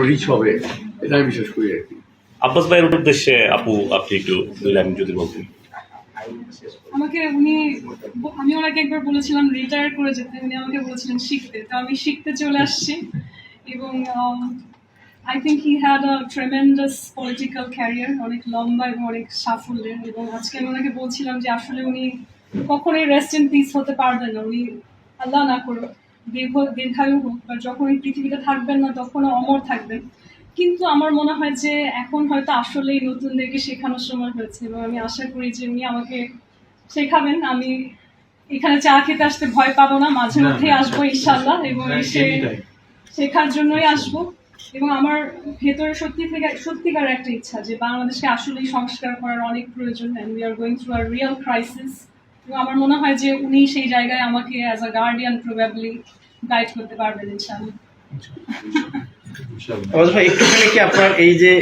Rich হবে, এটা আমি বিশ্বাস করি আর কি। আব্বাস ভাইয়ের উদ্দেশ্যে আপু আপনি একটু দুই লাইন যদি বলতেন। আমাকে আমি ওনাকে একবার বলেছিলাম রিটায়ার করে যেতে, উনি আমাকে বলেছিলেন শিখতে, তো আমি শিখতে চলে আসছি। এবং I think he had a tremendous political career, অনেক লম্বা এবং অনেক সাফল্যের। এবং আজকে আমি ওনাকে বলছিলাম যে আসলে উনি কখনোই রেস্ট ইন পিস হতে পারবেন না, উনি আল্লাহ না করুক দীর্ঘায়ু হোক, বা যখন এই পৃথিবীতে থাকবেন না তখনও অমর থাকবেন। কিন্তু আমার মনে হয় যে এখন হয়তো আসলেই নতুনদেরকে শেখানোর সময় হয়েছে, এবং আমি আশা করি যে উনি আমাকে শেখাবেন। আমি এখানে চা খেতে আসতে ভয় পাবো না, মাঝে মধ্যেই আসবো ইনশাল্লাহ, এবং এসে শেখার জন্যই আসবো। এবং আমার ভেতরে সত্যিকার একটা ইচ্ছা যে বাংলাদেশকে আসলেই সংস্কার করার অনেক প্রয়োজন, and we are going through a real crisis. এবং আমার মনে হয় যে উনি সেই জায়গায় আমাকে as a guardian probably guide করতে পারবেন ইনশাল্লাহ। একটুখানি কি আপনার এই যে